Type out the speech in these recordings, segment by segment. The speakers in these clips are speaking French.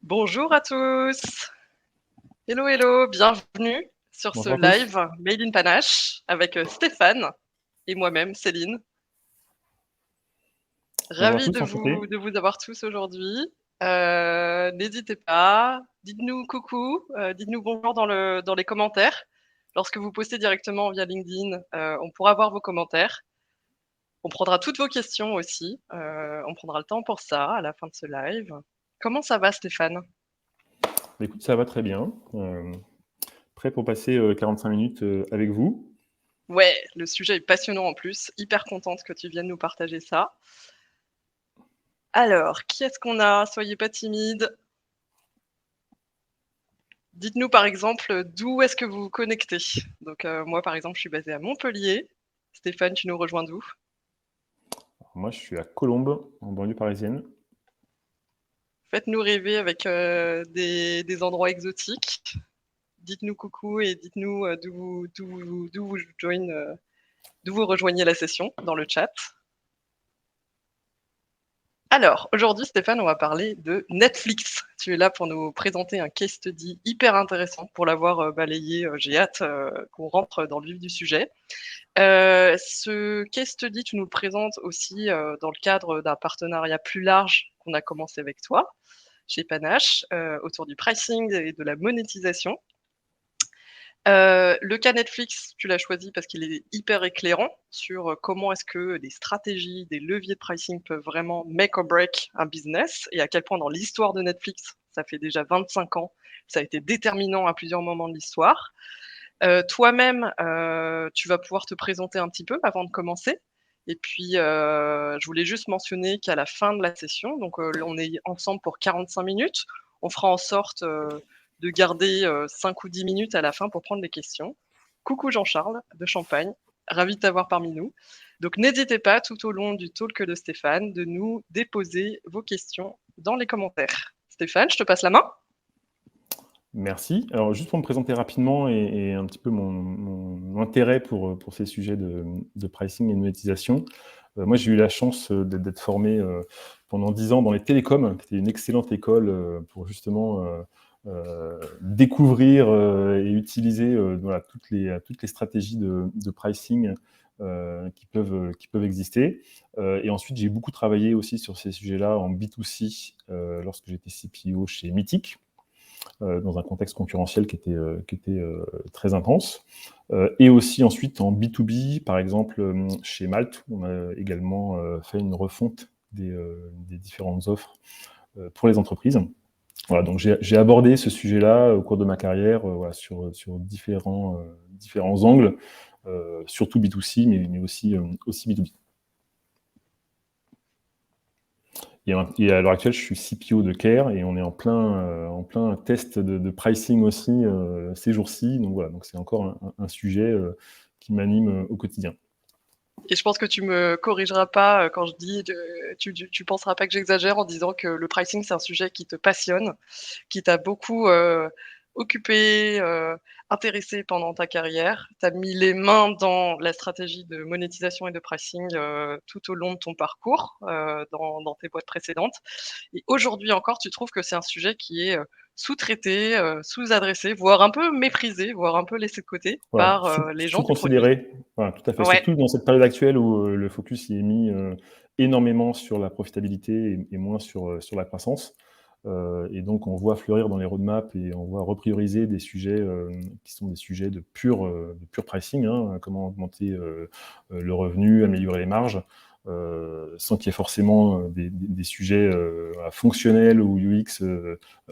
Bonjour à tous. Hello, hello, bienvenue sur ce Bonjour à tous. live Made in Panache avec Stéphane et moi-même, Céline. Bonjour à Ravie tous, enchanté. de vous avoir tous aujourd'hui. N'hésitez pas, dites-nous coucou, dites-nous bonjour dans les commentaires. Lorsque vous postez directement via LinkedIn, on pourra voir vos commentaires. On prendra toutes vos questions aussi. On prendra le temps pour ça à la fin de ce live. Comment ça va, Stéphane? Écoute, ça va très bien. Prêt pour passer 45 minutes avec vous. Ouais, le sujet est passionnant en plus. Hyper contente que tu viennes nous partager ça. Alors, qui est-ce qu'on a? Soyez pas timide. Dites-nous par exemple d'où est-ce que vous vous connectez. Donc moi par exemple, je suis basée à Montpellier. Stéphane, tu nous rejoins d'où? Alors, moi, je suis à Colombes, en banlieue parisienne. Faites-nous rêver avec des endroits exotiques. Dites-nous coucou et dites-nous d'où vous rejoignez la session dans le chat. Alors, aujourd'hui, Stéphane, on va parler de Netflix. Tu es là pour nous présenter un case study hyper intéressant. Pour l'avoir balayé, j'ai hâte qu'on rentre dans le vif du sujet. Ce case study, tu nous le présentes aussi dans le cadre d'un partenariat plus large qu'on a commencé avec toi, chez Panache, autour du pricing et de la monétisation. Le cas Netflix, tu l'as choisi parce qu'il est hyper éclairant sur comment est-ce que des stratégies, des leviers de pricing peuvent vraiment make or break un business et à quel point dans l'histoire de Netflix, ça fait déjà 25 ans, ça a été déterminant à plusieurs moments de l'histoire. Toi-même, tu vas pouvoir te présenter un petit peu avant de commencer. Et puis, je voulais juste mentionner qu'à la fin de la session, donc on est ensemble pour 45 minutes, on fera en sorte de garder 5 ou 10 minutes à la fin pour prendre les questions. Coucou Jean-Charles de Champagne, ravi de t'avoir parmi nous. Donc n'hésitez pas tout au long du talk de Stéphane de nous déposer vos questions dans les commentaires. Stéphane, je te passe la main. Merci. Alors, juste pour me présenter rapidement et un petit peu mon intérêt pour ces sujets de pricing et de monétisation. Moi, j'ai eu la chance d'être formé pendant 10 ans dans les télécoms, qui était une excellente école pour justement découvrir et utiliser voilà, toutes les stratégies de pricing qui peuvent exister. Et ensuite, j'ai beaucoup travaillé aussi sur ces sujets-là en B2C lorsque j'étais CPO chez Mythic, dans un contexte concurrentiel qui était très intense. Et aussi ensuite en B2B, par exemple chez Malte, on a également fait une refonte des différentes offres pour les entreprises. Voilà, donc j'ai abordé ce sujet-là au cours de ma carrière voilà, sur différents angles, surtout B2C, mais aussi B2B. Et à l'heure actuelle, je suis CPO de Care et on est en plein test de pricing aussi ces jours-ci. Donc voilà, donc c'est encore un sujet qui m'anime au quotidien. Et je pense que tu me corrigeras pas quand je dis, tu penseras pas que j'exagère en disant que le pricing, c'est un sujet qui te passionne, qui t'a beaucoup occupé, intéressé pendant ta carrière. Tu as mis les mains dans la stratégie de monétisation et de pricing tout au long de ton parcours dans tes boîtes précédentes. Et aujourd'hui encore, tu trouves que c'est un sujet qui est sous-traité, sous-adressé, voire un peu méprisé, voire un peu laissé de côté Voilà, par les gens du produit. sous-considéré, voilà, tout à fait. Ouais. Surtout dans cette période actuelle où le focus y est mis énormément sur la profitabilité et moins sur la croissance. Et donc, on voit fleurir dans les roadmaps et on voit reprioriser des sujets qui sont des sujets de pur pricing, hein, comment augmenter le revenu, améliorer les marges, sans qu'il y ait forcément des sujets fonctionnels ou UX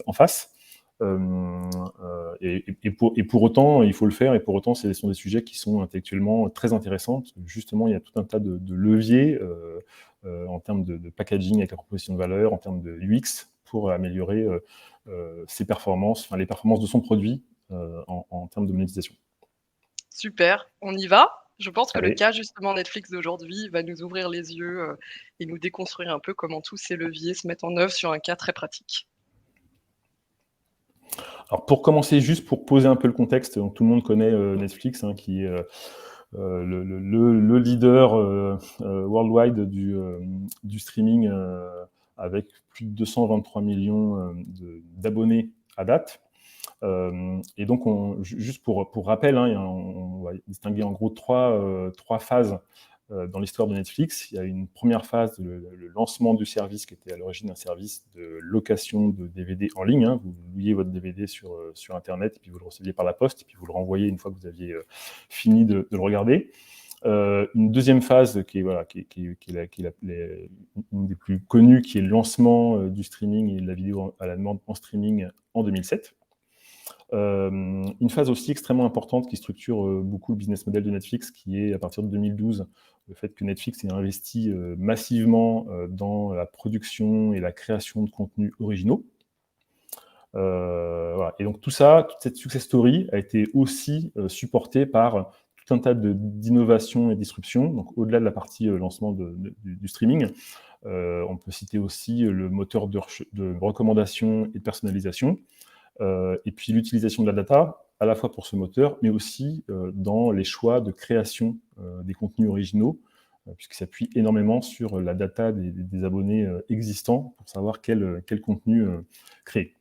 en face. Et pour autant, il faut le faire, et pour autant, ce sont des sujets qui sont intellectuellement très intéressants. Justement, il y a tout un tas de leviers en termes de packaging avec la proposition de valeur, en termes de UX, pour améliorer ses performances, enfin, les performances de son produit en termes de monétisation. Super, on y va. Je pense que le Allez. cas justement Netflix d'aujourd'hui va nous ouvrir les yeux et nous déconstruire un peu comment tous ces leviers se mettent en œuvre sur un cas très pratique. Alors, pour commencer, juste pour poser un peu le contexte, donc, tout le monde connaît Netflix, hein, qui est le leader worldwide du streaming avec plus de 223 millions d'abonnés à date. Et donc, juste pour rappel, hein, on va distinguer en gros trois phases dans l'histoire de Netflix. Il y a une première phase, le lancement du service, qui était à l'origine un service de location de DVD en ligne, hein. Vous louiez votre DVD sur Internet, et puis vous le receviez par la poste, et puis vous le renvoyez une fois que vous aviez fini de le regarder. Une deuxième phase qui est une des plus connues, qui est le lancement du streaming et de la vidéo à la demande en streaming en 2007. Une phase aussi extrêmement importante qui structure beaucoup le business model de Netflix, qui est à partir de 2012, le fait que Netflix ait investi massivement dans la production et la création de contenus originaux. Voilà. Et donc tout ça, toute cette success story a été aussi supportée par tout un tas d'innovations et disruptions. Donc au-delà de la partie lancement du streaming, on peut citer aussi le moteur de recommandation et de personnalisation, et puis l'utilisation de la data, à la fois pour ce moteur, mais aussi dans les choix de création des contenus originaux, puisqu'il s'appuie énormément sur la data des abonnés existants pour savoir quel contenu créer.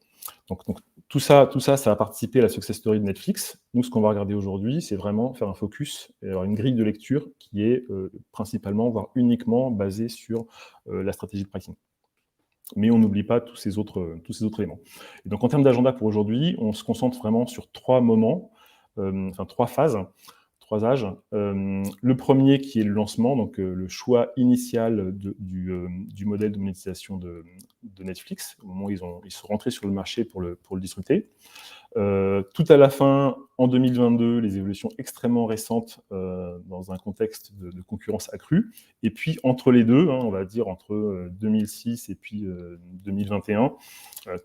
Donc tout ça, ça a participé à la success story de Netflix. Nous, ce qu'on va regarder aujourd'hui, c'est vraiment faire un focus et avoir une grille de lecture qui est principalement, voire uniquement, basée sur la stratégie de pricing. Mais on n'oublie pas tous ces autres éléments. Et donc en termes d'agenda pour aujourd'hui, on se concentre vraiment sur trois moments, trois phases, trois âges. Le premier qui est le lancement, donc le choix initial du modèle de monétisation de Netflix, au moment où ils sont rentrés sur le marché pour le disrupter. Tout à la fin, en 2022, les évolutions extrêmement récentes dans un contexte de concurrence accrue. Et puis, entre les deux, hein, on va dire entre 2006 et puis 2021,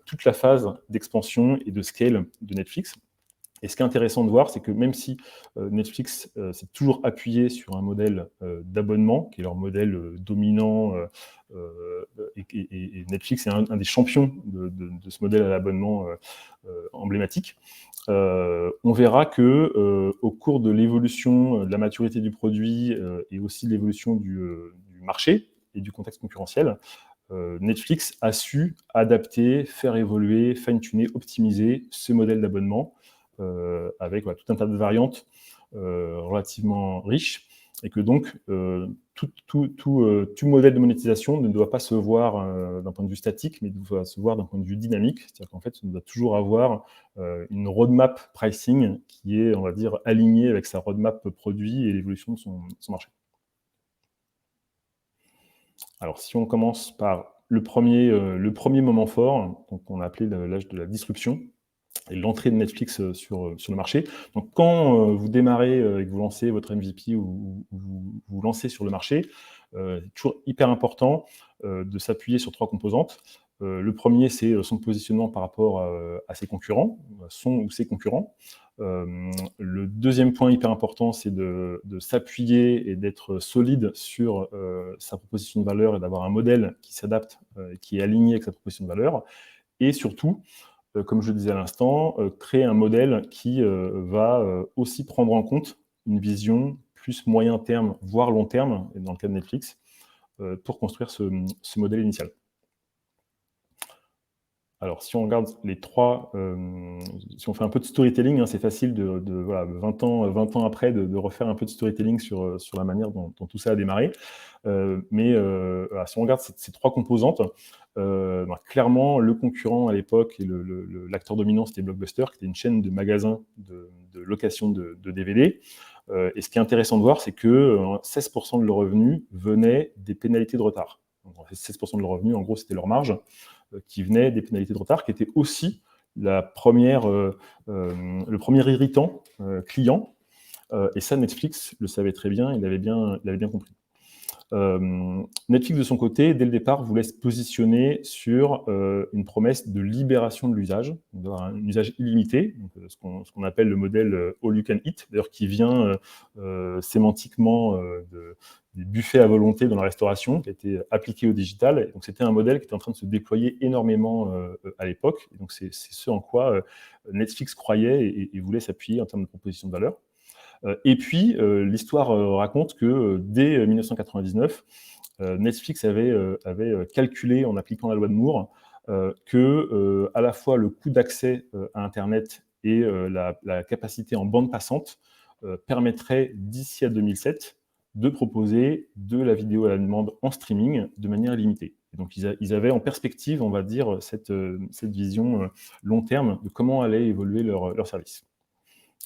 toute la phase d'expansion et de scale de Netflix. Et ce qui est intéressant de voir, c'est que même si Netflix s'est toujours appuyé sur un modèle d'abonnement, qui est leur modèle dominant, et Netflix est un des champions de ce modèle à l'abonnement emblématique, on verra que au cours de l'évolution de la maturité du produit et aussi de l'évolution du marché et du contexte concurrentiel, Netflix a su adapter, faire évoluer, fine-tuner, optimiser ce modèle d'abonnement avec tout un tas de variantes relativement riches, et que donc tout modèle de monétisation ne doit pas se voir d'un point de vue statique, mais doit se voir d'un point de vue dynamique. C'est-à-dire qu'en fait, on doit toujours avoir une roadmap pricing qui est, on va dire, alignée avec sa roadmap produit et l'évolution de son marché. Alors, si on commence par le premier moment fort, donc on a appelé l'âge de la disruption, et l'entrée de Netflix sur le marché. Donc quand vous démarrez et que vous lancez votre MVP ou vous lancez sur le marché, c'est toujours hyper important de s'appuyer sur trois composantes. Le premier, c'est son positionnement par rapport à ses concurrents, son ou ses concurrents. Le deuxième point hyper important, c'est de s'appuyer et d'être solide sur sa proposition de valeur et d'avoir un modèle qui s'adapte, qui est aligné avec sa proposition de valeur. Et surtout, comme je le disais à l'instant, créer un modèle qui va aussi prendre en compte une vision plus moyen terme, voire long terme, et dans le cas de Netflix, pour construire ce modèle initial. Alors, si on regarde les trois, si on fait un peu de storytelling, hein, c'est facile voilà, 20 ans après, de refaire un peu de storytelling sur la manière dont tout ça a démarré. Mais voilà, si on regarde ces trois composantes, clairement, le concurrent à l'époque et l'acteur dominant, c'était Blockbuster, qui était une chaîne de magasins de location de DVD. Et ce qui est intéressant de voir, c'est que 16% de leurs revenus venaient des pénalités de retard. Donc, 16% de leurs revenus, en gros, c'était leur marge, qui venait des pénalités de retard, qui était aussi le premier irritant client. Et ça, Netflix le savait très bien, il l'avait bien compris. Netflix, de son côté, dès le départ, voulait se positionner sur une promesse de libération de l'usage, d'avoir un usage illimité, donc, ce qu'on appelle le modèle All You Can Eat, d'ailleurs qui vient sémantiquement des buffets à volonté dans la restauration, qui a été appliqué au digital. Et donc c'était un modèle qui était en train de se déployer énormément à l'époque. Et donc c'est ce en quoi Netflix croyait et voulait s'appuyer en termes de proposition de valeur. Et puis, l'histoire raconte que dès 1999, Netflix avait calculé, en appliquant la loi de Moore, que à la fois le coût d'accès à Internet et la capacité en bande passante permettrait, d'ici à 2007, de proposer de la vidéo à la demande en streaming de manière illimitée. Et donc ils avaient en perspective, on va dire, cette vision long terme de comment allait évoluer leur service.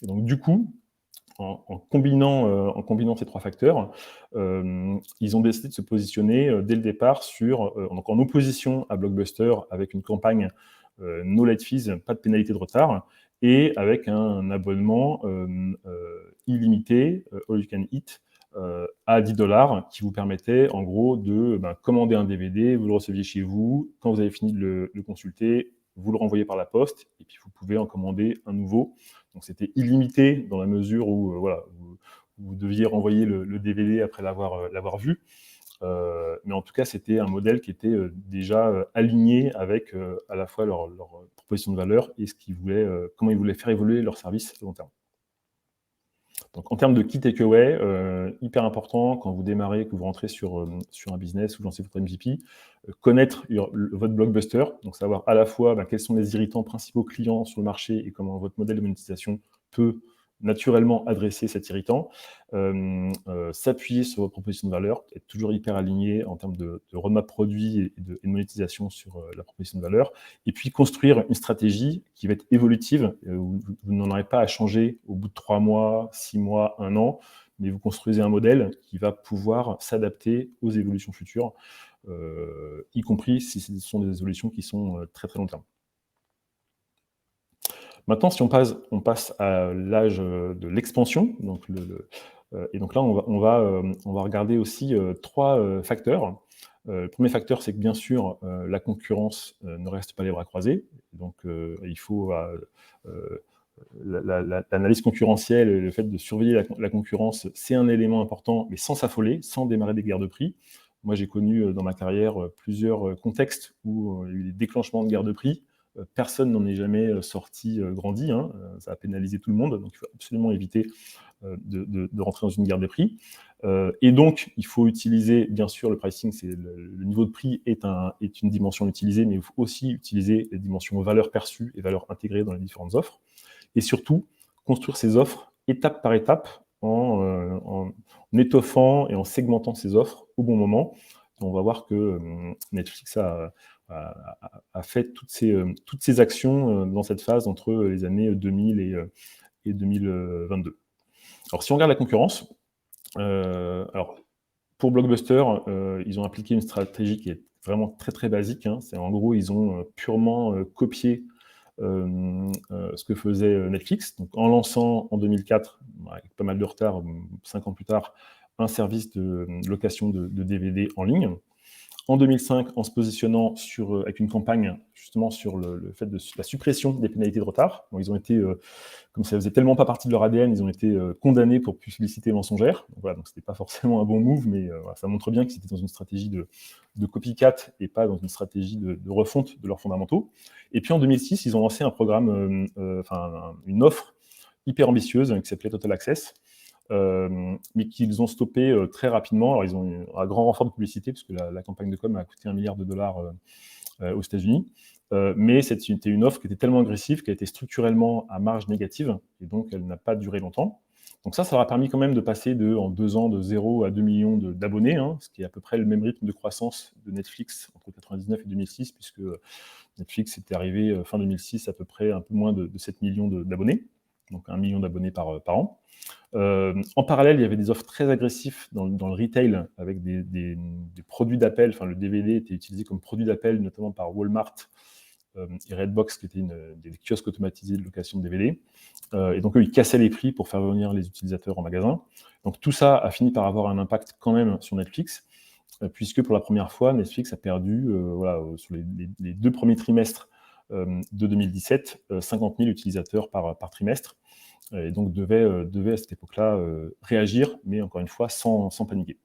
Et donc du coup, en combinant ces trois facteurs, ils ont décidé de se positionner dès le départ donc en opposition à Blockbuster, avec une campagne no late fees, pas de pénalité de retard, et avec un abonnement illimité, all you can eat, à 10 $, qui vous permettait en gros de commander un DVD, vous le receviez chez vous, quand vous avez fini de le consulter, vous le renvoyez par la poste, et puis vous pouvez en commander un nouveau. Donc c'était illimité dans la mesure où vous deviez renvoyer le DVD après l'avoir vu. Mais en tout cas, c'était un modèle qui était déjà aligné avec à la fois leur proposition de valeur et comment ils voulaient faire évoluer leur service à long terme. Donc en termes de key takeaway, hyper important quand vous démarrez, que vous rentrez sur un business ou lancez votre MVP, connaître votre blockbuster, donc savoir à la fois quels sont les irritants principaux clients sur le marché et comment votre modèle de monétisation peut naturellement adresser cet irritant, s'appuyer sur votre proposition de valeur, être toujours hyper aligné en termes de roadmap produit et de monétisation sur la proposition de valeur, et puis construire une stratégie qui va être évolutive, où vous n'en aurez pas à changer au bout de 3 mois, 6 mois, 1 an, mais vous construisez un modèle qui va pouvoir s'adapter aux évolutions futures, y compris si ce sont des évolutions qui sont très très long terme. Maintenant, si on passe à l'âge de l'expansion, et donc là, on va regarder aussi 3 facteurs. Le premier facteur, c'est que bien sûr, la concurrence ne reste pas les bras croisés. Donc, il faut l'analyse concurrentielle et le fait de surveiller la concurrence, c'est un élément important, mais sans s'affoler, sans démarrer des guerres de prix. Moi, j'ai connu dans ma carrière plusieurs contextes où il y a eu des déclenchements de guerres de prix. Personne n'en est jamais sorti grandi, hein. Ça a pénalisé tout le monde, donc il faut absolument éviter de rentrer dans une guerre des prix. Et donc, il faut utiliser, bien sûr, le pricing, c'est le niveau de prix est une dimension utilisée, mais il faut aussi utiliser les dimensions valeur perçue et valeur intégrée dans les différentes offres. Et surtout, construire ces offres étape par étape en étoffant et en segmentant ces offres au bon moment. Et on va voir que Netflix a fait toutes ces actions dans cette phase entre les années 2000 et 2022. Alors, si on regarde la concurrence, pour Blockbuster, ils ont appliqué une stratégie qui est vraiment très très basique, hein. C'est en gros, ils ont purement copié ce que faisait Netflix. Donc, en lançant en 2004, avec pas mal de retard, 5 ans plus tard, un service de location de DVD en ligne. En 2005, en se positionnant avec une campagne justement sur le fait de la suppression des pénalités de retard. Bon, ils ont été, comme ça faisait tellement pas partie de leur ADN, ils ont été condamnés pour publicité mensongère. Donc voilà, donc c'était pas forcément un bon move, mais ça montre bien que c'était dans une stratégie de copycat et pas dans une stratégie de refonte de leurs fondamentaux. Et puis en 2006, ils ont lancé un programme, une offre hyper ambitieuse qui s'appelait Total Access, mais qu'ils ont stoppé très rapidement. Alors, ils ont eu un grand renfort de publicité, puisque la campagne de com a coûté $1 milliard aux États-Unis. Mais c'était une offre qui était tellement agressive qu'elle était structurellement à marge négative, et donc elle n'a pas duré longtemps. Donc ça leur a permis quand même de passer en 2 ans de 0 à 2 millions d'abonnés, hein, ce qui est à peu près le même rythme de croissance de Netflix entre 1999 et 2006, puisque Netflix était arrivé fin 2006 à peu près un peu moins de 7 millions d'abonnés, donc 1 million d'abonnés par an. En parallèle, il y avait des offres très agressives dans le retail avec des produits d'appel. Enfin, le DVD était utilisé comme produit d'appel, notamment par Walmart et Redbox, qui étaient des kiosques automatisés de location de DVD. Et donc, eux, ils cassaient les prix pour faire revenir les utilisateurs en magasin. Donc, tout ça a fini par avoir un impact quand même sur Netflix, puisque pour la première fois, Netflix a perdu, sur les 2 premiers trimestres de 2017, 50 000 utilisateurs par trimestre. Et donc devait à cette époque-là réagir, mais encore une fois sans paniquer.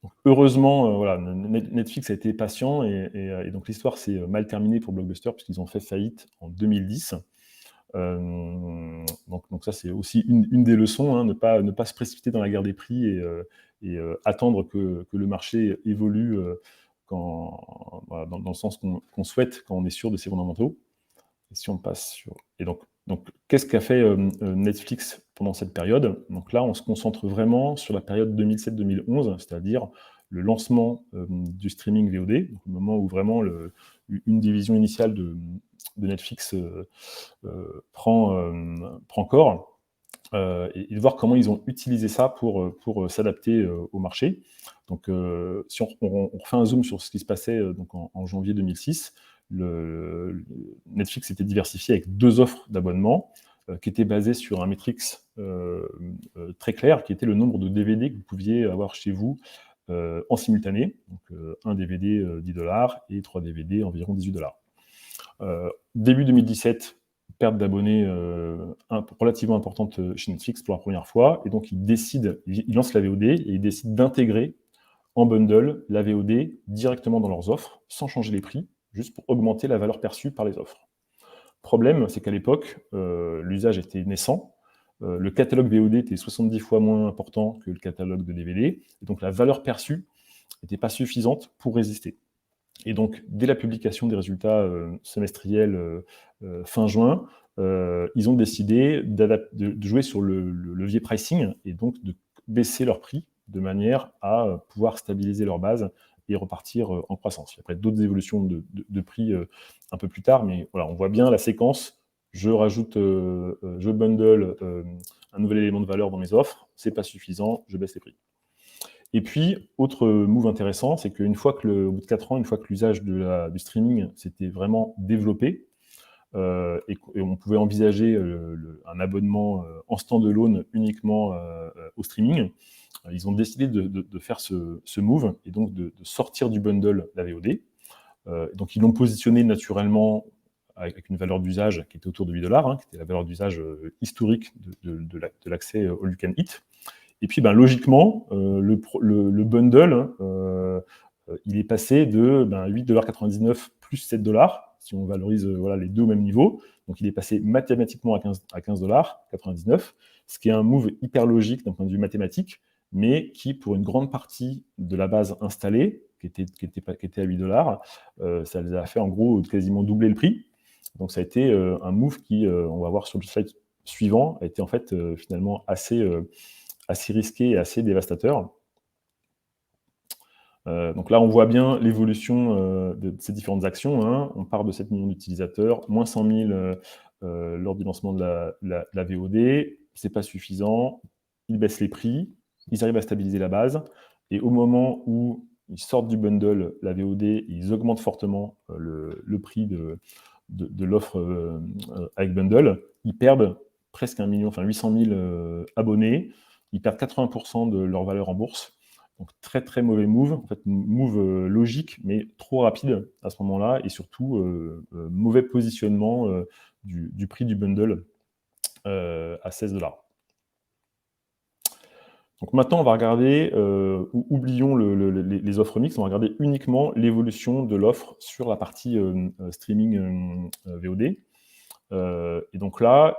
Donc, heureusement, Netflix a été patient et donc l'histoire s'est mal terminée pour Blockbuster puisqu'ils ont fait faillite en 2010. Donc ça, c'est aussi une des leçons, hein, ne pas se précipiter dans la guerre des prix et attendre que le marché évolue voilà, dans le sens qu'on souhaite quand on est sûr de ses fondamentaux. Et si on passe sur... Et donc qu'est-ce qu'a fait Netflix pendant cette période? Donc là, on se concentre vraiment sur la période 2007-2011, c'est-à-dire le lancement du streaming VOD, donc le moment où vraiment une division initiale de Netflix prend corps, et de voir comment ils ont utilisé ça pour s'adapter au marché. Donc, si on refait un zoom sur ce qui se passait donc en janvier 2006, Netflix était diversifié avec 2 offres d'abonnement qui étaient basées sur un métrique très clair, qui était le nombre de DVD que vous pouviez avoir chez vous en simultané. Donc, un DVD 10$ et 3 DVD environ 18$. Début 2017, perte d'abonnés relativement importante chez Netflix pour la première fois, et donc ils lancent la VOD et ils décident d'intégrer en bundle la VOD directement dans leurs offres, sans changer les prix, juste pour augmenter la valeur perçue par les offres. Problème, c'est qu'à l'époque, l'usage était naissant, le catalogue VOD était 70 fois moins important que le catalogue de DVD, et donc la valeur perçue n'était pas suffisante pour résister. Et donc, dès la publication des résultats semestriels fin juin, ils ont décidé de jouer sur le levier pricing et donc de baisser leur prix de manière à pouvoir stabiliser leur base et repartir en croissance. Il y a après d'autres évolutions de prix un peu plus tard, mais voilà, on voit bien la séquence. Je rajoute, je bundle un nouvel élément de valeur dans mes offres, c'est pas suffisant, je baisse les prix. Et puis, autre move intéressant, c'est qu'une fois au bout de 4 ans, une fois que l'usage du streaming s'était vraiment développé, et on pouvait envisager un abonnement en stand-alone uniquement au streaming, ils ont décidé de faire ce move et donc de sortir du bundle la VOD. Donc ils l'ont positionné naturellement avec une valeur d'usage qui était autour de 8$, hein, qui était la valeur d'usage historique de l'accès au You Can Eat. Et puis, logiquement, le bundle, il est passé de 8,99$ plus 7$, si on valorise voilà, les deux au même niveau. Donc, il est passé mathématiquement à 15,99$, ce qui est un move hyper logique d'un point de vue mathématique, mais qui, pour une grande partie de la base installée, qui était à 8$, ça les a fait en gros quasiment doubler le prix. Donc, ça a été un move qui, on va voir sur le slide suivant, a été en fait finalement assez risqué et assez dévastateur. Donc là, on voit bien l'évolution de ces différentes actions, hein. On part de 7 millions d'utilisateurs, moins 100 000 lors du lancement de la VOD. C'est pas suffisant. Ils baissent les prix, ils arrivent à stabiliser la base. Et au moment où ils sortent du bundle, la VOD, ils augmentent fortement le prix de l'offre avec bundle. Ils perdent presque 1 million, enfin 800 000 abonnés. Ils perdent 80% de leur valeur en bourse. Donc très très mauvais move, en fait move logique mais trop rapide à ce moment-là, et surtout mauvais positionnement du prix du bundle à 16$. Donc maintenant on va regarder, oublions les offres mixtes, on va regarder uniquement l'évolution de l'offre sur la partie streaming VOD. Et donc là,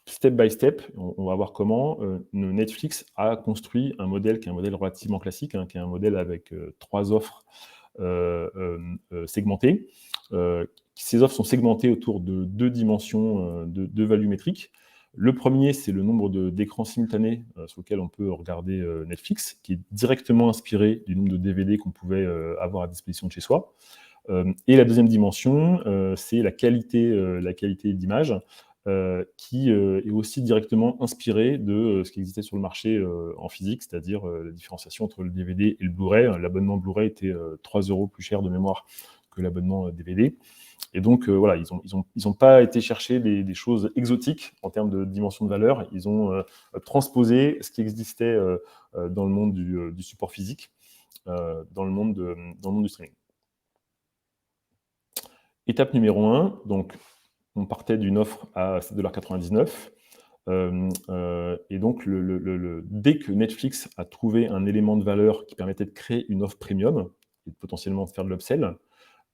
step by step, on va voir comment Netflix a construit un modèle qui est un modèle relativement classique, hein, qui est un modèle avec 3 offres segmentées. Ces offres sont segmentées autour de 2 dimensions de value métrique. Le premier, c'est le nombre d'écrans simultanés sur lequel on peut regarder Netflix, qui est directement inspiré du nombre de DVD qu'on pouvait avoir à disposition de chez soi. Et la deuxième dimension, c'est la qualité d'image, qui est aussi directement inspiré de ce qui existait sur le marché en physique, c'est-à-dire la différenciation entre le DVD et le Blu-ray. L'abonnement Blu-ray était 3€ plus cher de mémoire que l'abonnement DVD. Et donc voilà, ils ont pas été chercher des choses exotiques en termes de dimension de valeur. Ils ont transposé ce qui existait dans le monde du support physique, dans le monde du streaming. Étape numéro 1, donc on partait d'une offre à 7,99$. Et donc, dès que Netflix a trouvé un élément de valeur qui permettait de créer une offre premium et potentiellement de faire de l'upsell,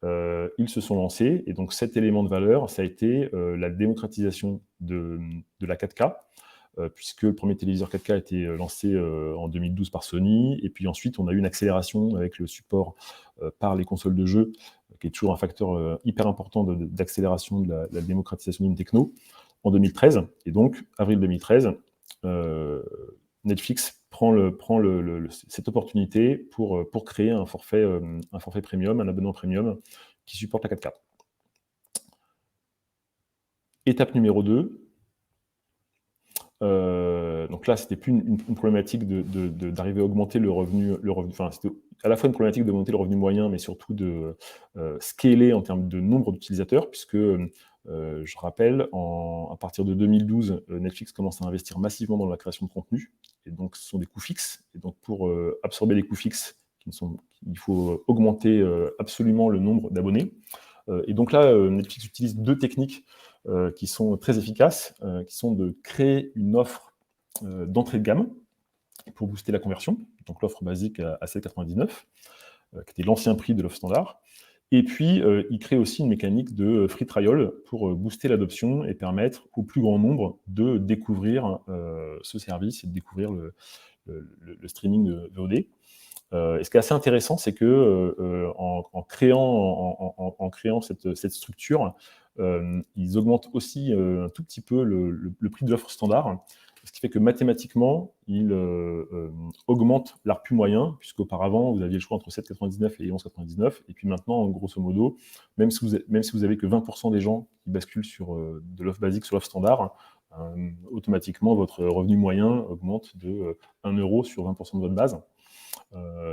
ils se sont lancés. Et donc, cet élément de valeur, ça a été la démocratisation de la 4K, puisque le premier téléviseur 4K a été lancé en 2012 par Sony. Et puis ensuite, on a eu une accélération avec le support par les consoles de jeux, qui est toujours un facteur hyper important d'accélération de la démocratisation d'une techno, en 2013. Et donc, avril 2013, Netflix prend cette opportunité pour créer un forfait premium, un abonnement premium qui supporte la 4K. Étape numéro 2. Donc là, c'était plus une problématique d'arriver à augmenter le revenu. Enfin, c'était à la fois une problématique d'augmenter le revenu moyen, mais surtout de scaler en termes de nombre d'utilisateurs, puisque je rappelle, à partir de 2012, Netflix commence à investir massivement dans la création de contenu, et donc ce sont des coûts fixes. Et donc pour absorber les coûts fixes, il faut augmenter absolument le nombre d'abonnés. Et donc là, Netflix utilise deux techniques qui sont très efficaces, qui sont de créer une offre d'entrée de gamme pour booster la conversion, donc l'offre basique à 7,99, qui était l'ancien prix de l'offre standard. Et puis, il crée aussi une mécanique de free trial pour booster l'adoption et permettre au plus grand nombre de découvrir ce service et de découvrir le streaming de VOD. Et ce qui est assez intéressant, c'est que en créant cette structure, ils augmentent aussi un tout petit peu le prix de l'offre standard, ce qui fait que mathématiquement, ils augmentent l'ARPU moyen, puisqu'auparavant, vous aviez le choix entre 7,99 et 11,99, et puis maintenant, grosso modo, même si vous avez que 20% des gens qui basculent sur de l'offre basique sur l'offre standard, automatiquement, votre revenu moyen augmente de 1 euro sur 20% de votre base.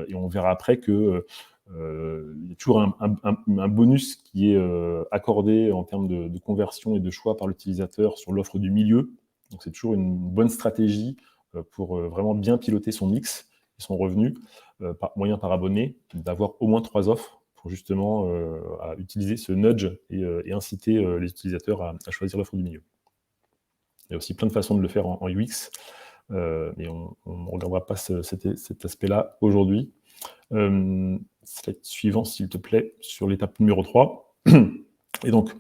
Et on verra après que il y a toujours un bonus qui est accordé en termes de conversion et de choix par l'utilisateur sur l'offre du milieu. Donc c'est toujours une bonne stratégie pour vraiment bien piloter son mix et son revenu moyen par abonné, d'avoir au moins 3 offres pour justement à utiliser ce nudge et inciter les utilisateurs à choisir l'offre du milieu. Il y a aussi plein de façons de le faire en UX, mais on ne regardera pas cet aspect-là aujourd'hui. Slide suivant, s'il te plaît, sur l'étape numéro 3. Et donc,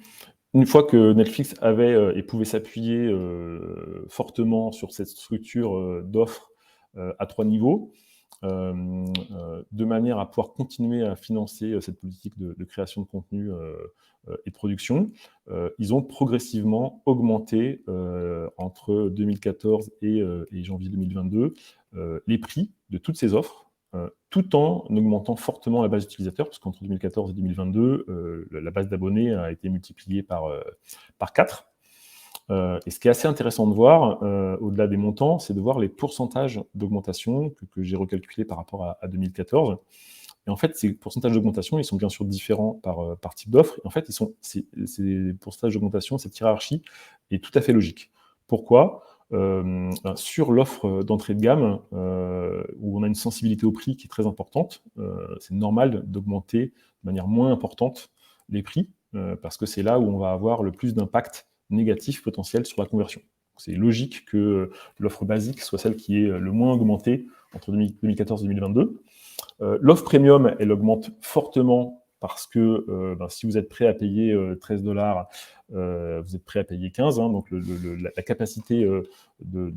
une fois que Netflix avait et pouvait s'appuyer fortement sur cette structure d'offres à 3 niveaux, de manière à pouvoir continuer à financer cette politique de création de contenu et de production, ils ont progressivement augmenté entre 2014 et janvier 2022 les prix de toutes ces offres, tout en augmentant fortement la base d'utilisateurs, parce qu'entre 2014 et 2022, la base d'abonnés a été multipliée par 4. Et ce qui est assez intéressant de voir, au-delà des montants, c'est de voir les pourcentages d'augmentation que j'ai recalculés par rapport à 2014. Et en fait, ces pourcentages d'augmentation, ils sont bien sûr différents par type d'offre. Et en fait, ces pourcentages d'augmentation, cette hiérarchie est tout à fait logique. Pourquoi ? Sur l'offre d'entrée de gamme, où on a une sensibilité au prix qui est très importante, c'est normal d'augmenter de manière moins importante les prix, parce que c'est là où on va avoir le plus d'impact négatif potentiel sur la conversion. C'est logique que l'offre basique soit celle qui est le moins augmentée entre 2014 et 2022. L'offre premium, elle augmente fortement parce que si vous êtes prêt à payer $13, vous êtes prêt à payer 15. Donc la capacité de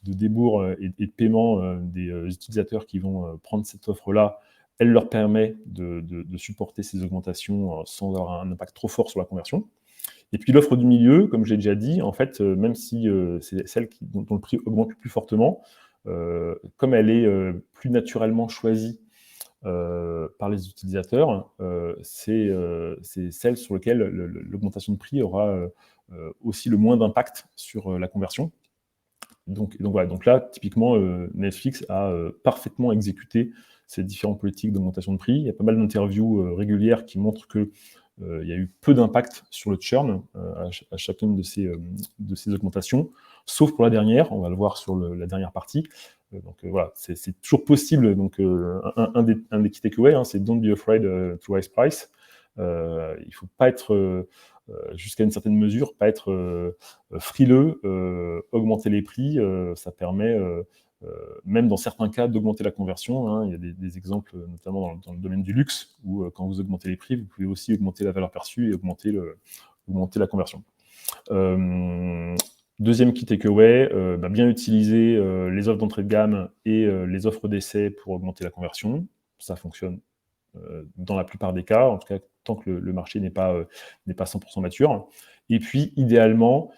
débours et de paiement des utilisateurs qui vont prendre cette offre-là, elle leur permet de supporter ces augmentations sans avoir un impact trop fort sur la conversion. Et puis l'offre du milieu, comme j'ai déjà dit, en fait, même si c'est celle dont le prix augmente le plus fortement, comme elle est plus naturellement choisie par les utilisateurs, c'est celle sur laquelle l'augmentation de prix aura aussi le moins d'impact sur la conversion. Donc voilà, donc là, typiquement, Netflix a parfaitement exécuté ces différentes politiques d'augmentation de prix. Il y a pas mal d'interviews régulières qui montrent que il y a eu peu d'impact sur le churn à chacune de ces augmentations, sauf pour la dernière, on va le voir sur la dernière partie. Donc voilà, c'est toujours possible. Donc un des key takeaways, c'est don't be afraid to raise price. Il ne faut pas être, jusqu'à une certaine mesure, pas être frileux, augmenter les prix, ça permet même dans certains cas, d'augmenter la conversion. Hein. Il y a des exemples, notamment dans le domaine du luxe, où quand vous augmentez les prix, vous pouvez aussi augmenter la valeur perçue et augmenter la conversion. Deuxième key takeaway, bien utiliser les offres d'entrée de gamme et les offres d'essai pour augmenter la conversion. Ça fonctionne dans la plupart des cas, en tout cas tant que le marché n'est pas 100% mature. Et puis, idéalement,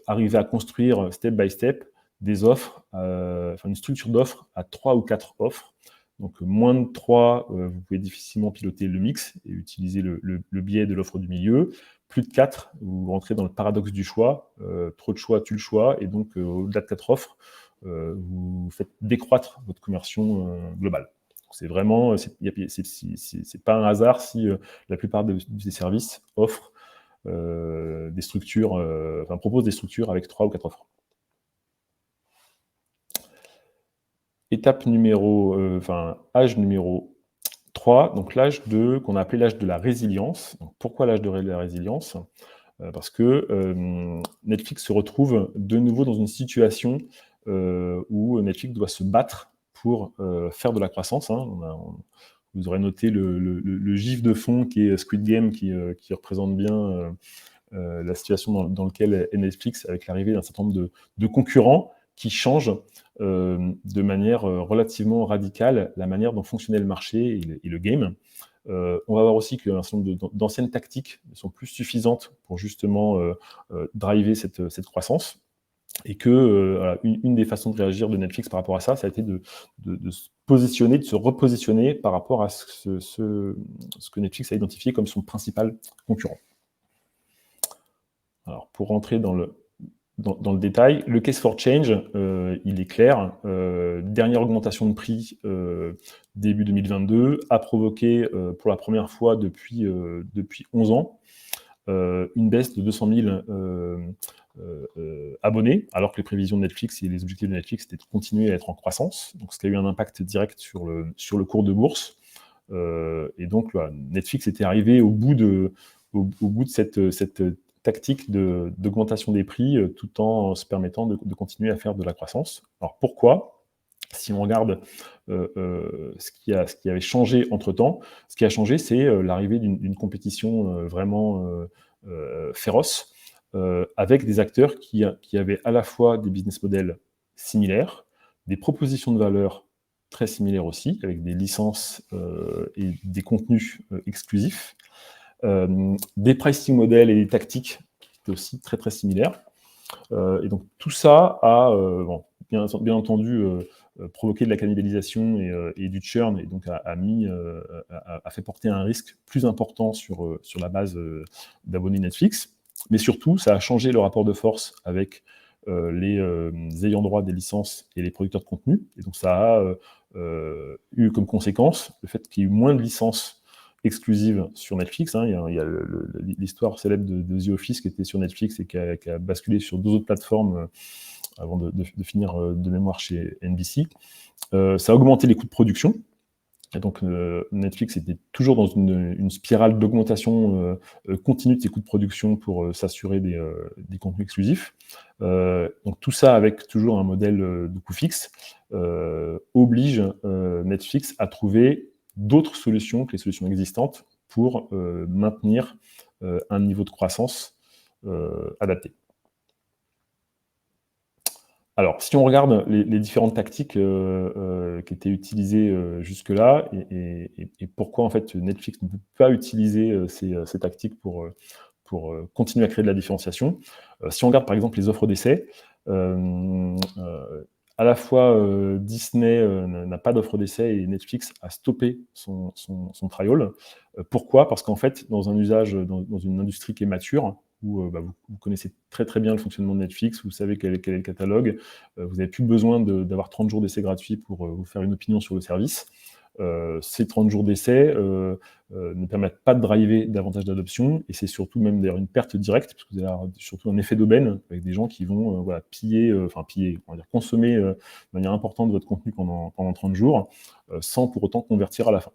arriver à construire step by step des offres, une structure d'offres à 3 ou 4 offres. Donc, moins de 3, vous pouvez difficilement piloter le mix et utiliser le biais de l'offre du milieu. Plus de 4, vous rentrez dans le paradoxe du choix. Trop de choix tue le choix. Et donc, au-delà de 4 offres, vous faites décroître votre conversion globale. C'est vraiment, c'est pas un hasard si la plupart des services offrent des structures, proposent des structures avec 3 ou 4 offres. Âge numéro 3, donc qu'on a appelé l'âge de la résilience. Donc, pourquoi l'âge de la résilience ? Parce que Netflix se retrouve de nouveau dans une situation où Netflix doit se battre pour faire de la croissance. Hein. Vous aurez noté le gif de fond qui est Squid Game, qui représente bien la situation dans laquelle est Netflix, avec l'arrivée d'un certain nombre de concurrents qui changent de manière relativement radicale la manière dont fonctionnait le marché et le game. On va voir aussi qu'un certain nombre d'anciennes tactiques ne sont plus suffisantes pour justement driver cette croissance. Et que une des façons de réagir de Netflix par rapport à ça a été de se positionner, de se repositionner par rapport à ce que Netflix a identifié comme son principal concurrent. Alors, pour rentrer dans le détail, le case for change, il est clair. Dernière augmentation de prix début 2022 a provoqué pour la première fois depuis 11 ans une baisse de 200 000 abonnés, alors que les prévisions de Netflix et les objectifs de Netflix étaient de continuer à être en croissance. Donc, ce qui a eu un impact direct sur le cours de bourse. Et donc, Netflix était arrivé au bout de cette tactique d'augmentation des prix tout en se permettant de continuer à faire de la croissance. Alors, pourquoi ? Si on regarde ce qui avait changé entre-temps, ce qui a changé, c'est l'arrivée d'une compétition vraiment féroce, avec des acteurs qui avaient à la fois des business models similaires, des propositions de valeur très similaires aussi, avec des licences et des contenus exclusifs, des pricing models et des tactiques qui étaient aussi très très similaires. Et donc tout ça a bien entendu provoqué de la cannibalisation et du churn, et donc a fait porter un risque plus important sur la base d'abonnés Netflix. Mais surtout, ça a changé le rapport de force avec les ayants droit des licences et les producteurs de contenu. Et donc ça a eu comme conséquence le fait qu'il y ait eu moins de licences exclusive sur Netflix. Hein. Il y a l'histoire célèbre de The Office qui était sur Netflix et qui a basculé sur 2 autres plateformes avant de finir de mémoire chez NBC. Ça a augmenté les coûts de production. Et donc Netflix était toujours dans une spirale d'augmentation continue de ses coûts de production pour s'assurer des contenus exclusifs. Donc tout ça avec toujours un modèle de coût fixe oblige Netflix à trouver d'autres solutions que les solutions existantes pour maintenir un niveau de croissance adapté. Alors, si on regarde les différentes tactiques qui étaient utilisées jusque-là, et pourquoi en fait Netflix ne peut pas utiliser ces tactiques pour continuer à créer de la différenciation. Si on regarde par exemple les offres d'essai, à la fois Disney n'a pas d'offre d'essai et Netflix a stoppé son trial. Pourquoi ? Parce qu'en fait, dans un usage, dans une industrie qui est mature, où vous connaissez très très bien le fonctionnement de Netflix, vous savez quel est le catalogue, vous n'avez plus besoin d'avoir 30 jours d'essai gratuits pour vous faire une opinion sur le service. Ces 30 jours d'essai ne permettent pas de driver davantage d'adoption, et c'est surtout même d'ailleurs une perte directe, parce que vous avez surtout un effet d'aubaine avec des gens qui vont consommer de manière importante votre contenu pendant 30 jours, sans pour autant convertir à la fin.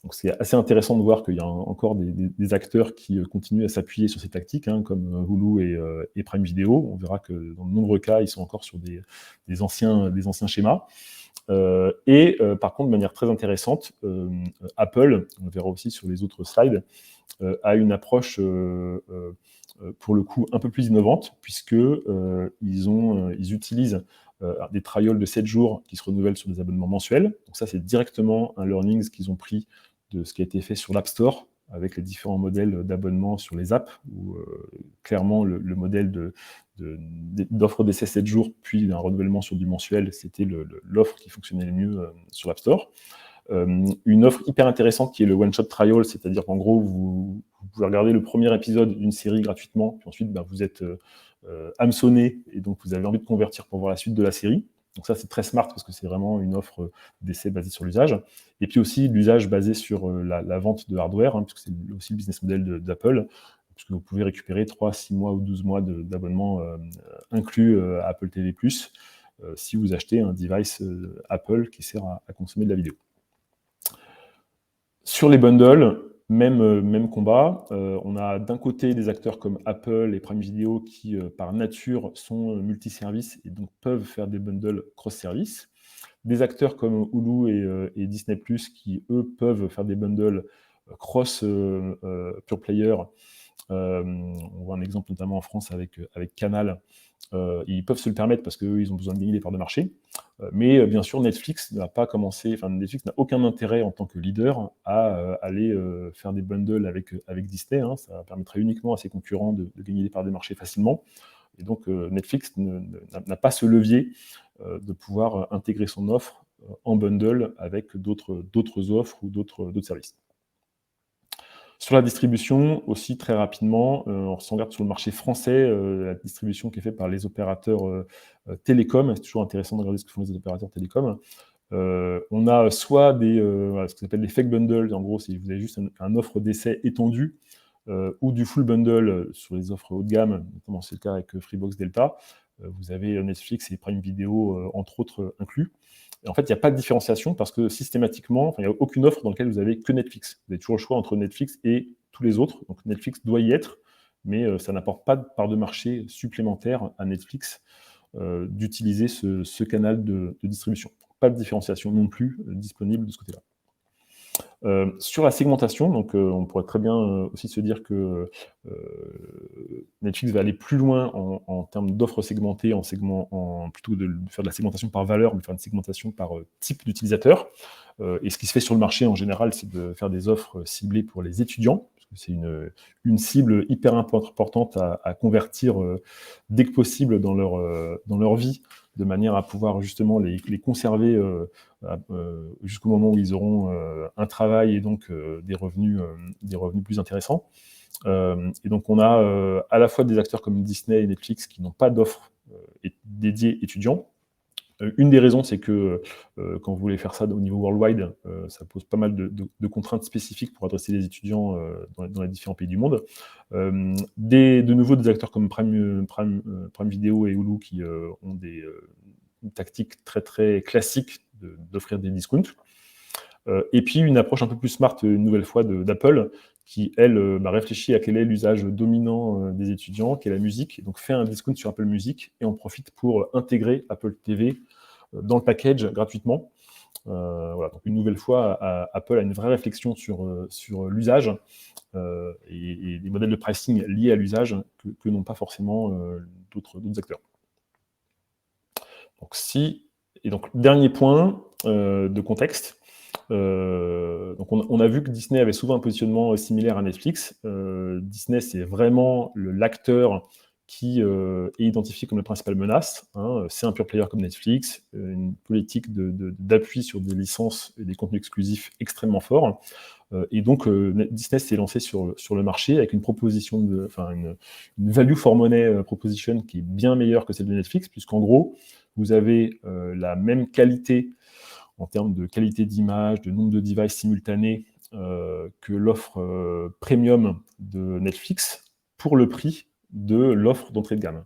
Donc c'est assez intéressant de voir qu'il y a encore des acteurs qui continuent à s'appuyer sur ces tactiques, hein, comme Hulu et Prime Video. On verra que dans de nombreux cas, ils sont encore sur des anciens schémas. Par contre, de manière très intéressante, Apple, on le verra aussi sur les autres slides, a une approche pour le coup un peu plus innovante, puisqu'ils utilisent des trials de 7 jours qui se renouvellent sur des abonnements mensuels. Donc ça, c'est directement un learnings qu'ils ont pris de ce qui a été fait sur l'App Store, avec les différents modèles d'abonnement sur les apps, où clairement le modèle d'offre d'essai 7 jours, puis d'un renouvellement sur du mensuel, c'était l'offre qui fonctionnait le mieux sur l'App Store. Une offre hyper intéressante qui est le one-shot trial, c'est-à-dire qu'en gros, vous pouvez regarder le premier épisode d'une série gratuitement, puis ensuite, vous êtes hameçonné, et donc vous avez envie de convertir pour voir la suite de la série. Donc ça, c'est très smart, parce que c'est vraiment une offre d'essai basée sur l'usage. Et puis aussi, l'usage basé sur la vente de hardware, hein, puisque c'est aussi le business model d'Apple, puisque vous pouvez récupérer 3, 6 mois ou 12 mois d'abonnement inclus à Apple TV+, si vous achetez un device Apple qui sert à consommer de la vidéo. Sur les bundles, même combat. On a d'un côté des acteurs comme Apple et Prime Video qui, par nature, sont multiservices et donc peuvent faire des bundles cross-service. Des acteurs comme Hulu et Disney+, qui, eux, peuvent faire des bundles cross pure player. On voit un exemple notamment en France avec Canal. Ils peuvent se le permettre parce qu'eux, ils ont besoin de gagner des parts de marché. Mais bien sûr, Netflix n'a aucun intérêt en tant que leader à aller faire des bundles avec Disney. Hein. Ça permettrait uniquement à ses concurrents de gagner des parts de marché facilement. Et donc, Netflix n'a pas ce levier de pouvoir intégrer son offre en bundle avec d'autres offres ou d'autres services. Sur la distribution, aussi très rapidement, on se regarde sur le marché français, la distribution qui est faite par les opérateurs télécoms. C'est toujours intéressant de regarder ce que font les opérateurs télécoms. On a soit ce qu'on appelle des fake bundles, en gros, c'est vous avez juste un offre d'essai étendue, ou du full bundle sur les offres haut de gamme, notamment c'est le cas avec Freebox Delta. Vous avez Netflix et Prime Video, entre autres, inclus. Et en fait, il n'y a pas de différenciation parce que systématiquement, il n'y a aucune offre dans laquelle vous avez que Netflix. Vous avez toujours le choix entre Netflix et tous les autres. Donc Netflix doit y être, mais ça n'apporte pas de part de marché supplémentaire à Netflix d'utiliser ce canal de distribution. Pas de différenciation non plus disponible de ce côté-là. Sur la segmentation, donc on pourrait très bien aussi se dire que Netflix va aller plus loin en termes d'offres segmentées, plutôt de faire de la segmentation par valeur, mais faire une segmentation par type d'utilisateur. Et ce qui se fait sur le marché en général, c'est de faire des offres ciblées pour les étudiants, parce que c'est une cible hyper importante à convertir dès que possible dans leur vie, de manière à pouvoir justement les conserver jusqu'au moment où ils auront un travail et donc des revenus plus intéressants. Et donc on a à la fois des acteurs comme Disney et Netflix qui n'ont pas d'offres dédiées étudiants. Une des raisons, c'est que quand vous voulez faire ça au niveau worldwide, ça pose pas mal de contraintes spécifiques pour adresser les étudiants dans les différents pays du monde. De nouveau, des acteurs comme Prime Video et Hulu qui ont une tactique très très classique d'offrir des discounts. Et puis une approche un peu plus smart, une nouvelle fois, d'Apple, qui, elle, réfléchit à quel est l'usage dominant des étudiants, qui est la musique, et donc fait un discount sur Apple Music, et en profite pour intégrer Apple TV dans le package gratuitement. Voilà, donc une nouvelle fois, Apple a une vraie réflexion sur l'usage et des modèles de pricing liés à l'usage que n'ont pas forcément d'autres acteurs. Donc, dernier point de contexte. Donc on a vu que Disney avait souvent un positionnement similaire à Netflix. Disney, c'est vraiment l'acteur qui est identifié comme la principale menace. Hein. C'est un pure player comme Netflix, une politique d'appui sur des licences et des contenus exclusifs extrêmement forts. Et donc Disney s'est lancé sur le marché avec une proposition une value for money proposition qui est bien meilleure que celle de Netflix, puisqu'en gros, vous avez la même qualité en termes de qualité d'image, de nombre de devices simultanés que l'offre premium de Netflix pour le prix de l'offre d'entrée de gamme.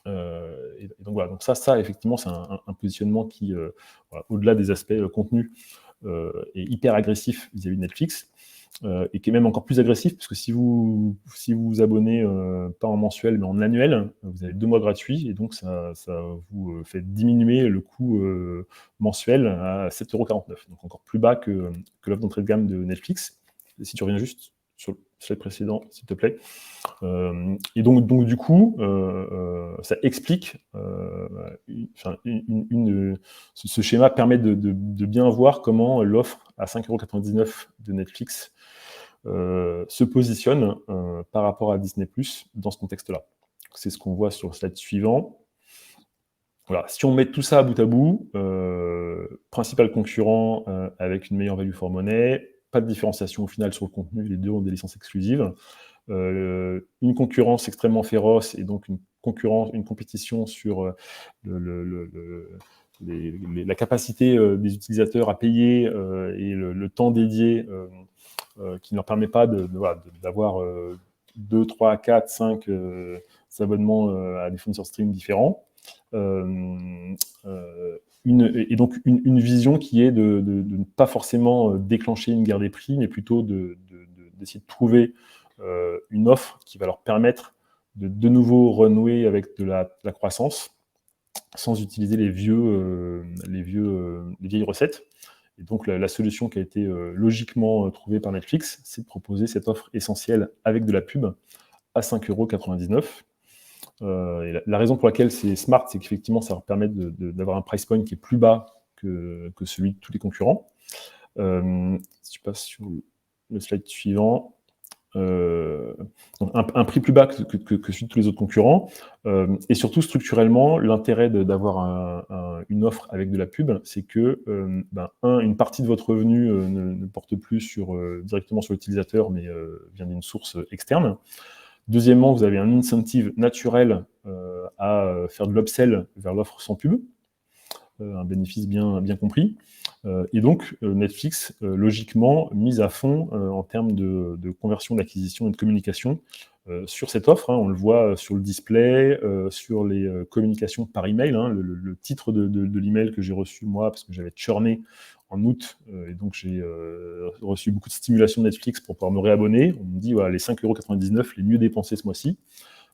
Et donc voilà, donc ça effectivement, c'est un positionnement qui, au-delà des aspects contenu, est hyper agressif vis-à-vis de Netflix. Et qui est même encore plus agressif, parce que si vous vous abonnez, pas en mensuel, mais en annuel, vous avez 2 mois gratuits, et donc ça vous fait diminuer le coût mensuel à 7,49 €, donc encore plus bas que l'offre d'entrée de gamme de Netflix. Et si tu reviens juste sur le slide précédent, s'il te plaît. Et donc du coup, ça explique, ce schéma permet de bien voir comment l'offre à 5,99 € de Netflix se positionne par rapport à Disney+ dans ce contexte-là. C'est ce qu'on voit sur le slide suivant. Voilà, si on met tout ça bout à bout, principal concurrent avec une meilleure value for money, pas de différenciation au final sur le contenu, les deux ont des licences exclusives. Une concurrence extrêmement féroce, et donc une compétition sur la capacité des utilisateurs à payer et le temps dédié qui ne leur permet pas d'avoir 2, 3, 4, 5 abonnements à des fournisseurs streaming différents. Et donc une vision qui est de ne pas forcément déclencher une guerre des prix, mais plutôt d'essayer de trouver une offre qui va leur permettre de nouveau renouer avec de la croissance sans utiliser les vieilles recettes. Et donc la solution qui a été logiquement trouvée par Netflix, c'est de proposer cette offre essentielle avec de la pub à 5,99 €. Et la raison pour laquelle c'est smart, c'est qu'effectivement ça leur permet d'avoir un price point qui est plus bas que celui de tous les concurrents. Si tu passes sur le slide suivant, donc un prix plus bas que celui de tous les autres concurrents, et surtout structurellement, l'intérêt d'avoir une offre avec de la pub, c'est que une partie de votre revenu ne porte plus directement sur l'utilisateur, mais vient d'une source externe. Deuxièmement, vous avez un incentive naturel à faire de l'upsell vers l'offre sans pub, un bénéfice bien compris. Et donc, Netflix, logiquement, mise à fond en termes de conversion, d'acquisition et de communication sur cette offre. On le voit sur le display, sur les communications par email. Le titre de l'email que j'ai reçu, moi, parce que j'avais churné en août, et donc j'ai reçu beaucoup de stimulation de Netflix pour pouvoir me réabonner. On me dit, voilà, les 5,99 € les mieux dépensés ce mois-ci.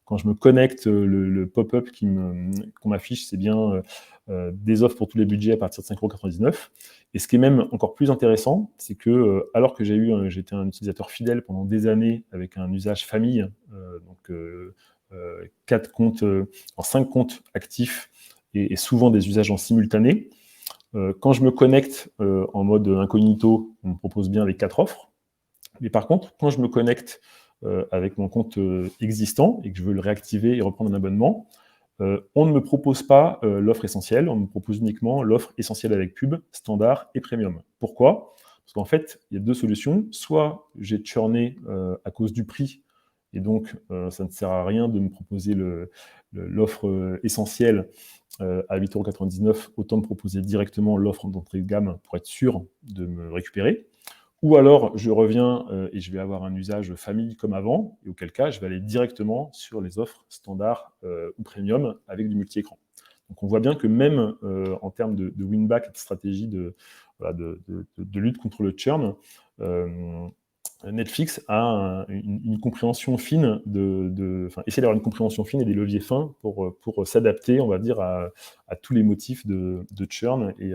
Quand je me connecte, le pop-up qu'on m'affiche, c'est bien des offres pour tous les budgets à partir de 5,99 €. Et ce qui est même encore plus intéressant, c'est que alors que j'étais un utilisateur fidèle pendant des années avec un usage famille, donc 4 comptes, 5 comptes actifs et souvent des usages en simultané, quand je me connecte en mode incognito, on me propose bien les 4 offres. Mais par contre, quand je me connecte avec mon compte existant et que je veux le réactiver et reprendre un abonnement, on ne me propose pas l'offre essentielle, on me propose uniquement l'offre essentielle avec pub, standard et premium. Pourquoi ? Parce qu'en fait, il y a 2 solutions. Soit j'ai churné à cause du prix, et donc ça ne sert à rien de me proposer l'offre essentielle à 8,99 €, autant me proposer directement l'offre d'entrée de gamme pour être sûr de me récupérer. Ou alors, je reviens et je vais avoir un usage famille comme avant, et auquel cas, je vais aller directement sur les offres standard ou premium avec du multi-écran. Donc on voit bien que même en termes de win-back et de stratégie de lutte contre le churn, Netflix a une compréhension fine essaie d'avoir une compréhension fine et des leviers fins pour s'adapter, on va dire, à tous les motifs de churn et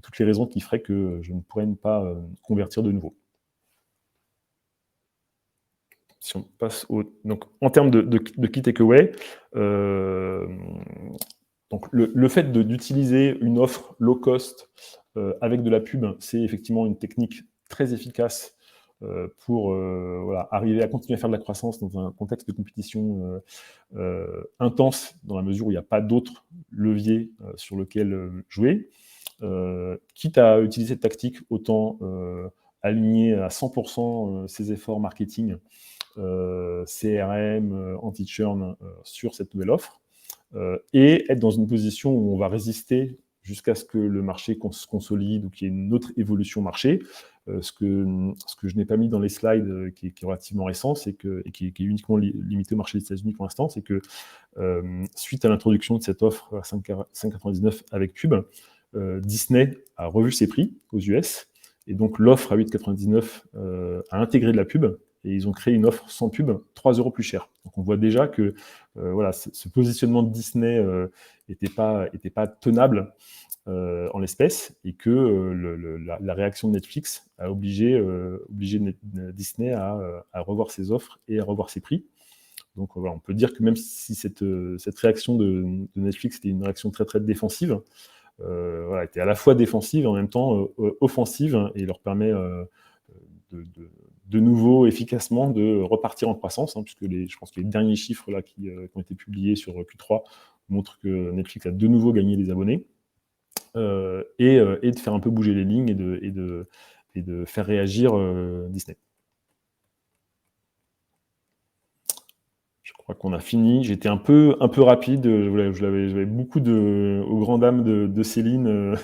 toutes les raisons qui feraient que je ne pourrais pas convertir de nouveau. Si on passe donc en termes de key takeaway, donc le fait d'utiliser une offre low cost avec de la pub, c'est effectivement une technique très efficace pour arriver à continuer à faire de la croissance dans un contexte de compétition intense, dans la mesure où il n'y a pas d'autres leviers sur lesquels jouer. Quitte à utiliser cette tactique, autant aligner à 100% ses efforts marketing, CRM, anti-churn sur cette nouvelle offre, et être dans une position où on va résister jusqu'à ce que le marché se consolide ou qu'il y ait une autre évolution marché. Ce que je n'ai pas mis dans les slides, qui est relativement récent, et qui est uniquement limité au marché des États-Unis pour l'instant, c'est que suite à l'introduction de cette offre à 5,99 € avec pub, Disney a revu ses prix aux US, et donc l'offre à 8,99 a intégré de la pub, et ils ont créé une offre sans pub 3 € plus chère. Donc on voit déjà que voilà, ce positionnement de Disney n'était pas tenable en l'espèce, et que la réaction de Netflix a obligé Disney à revoir ses offres et à revoir ses prix. Donc voilà, on peut dire que même si cette réaction de Netflix était une réaction très très défensive, voilà, était à la fois défensive et en même temps offensive, et leur permet de nouveau efficacement de repartir en croissance, hein, puisque je pense que les derniers chiffres là, qui ont été publiés sur Q3 montrent que Netflix a de nouveau gagné des abonnés, et de faire un peu bouger les lignes et de faire réagir Disney. Je crois qu'on a fini. J'étais un peu rapide. J'avais beaucoup aux grandes dames de Céline.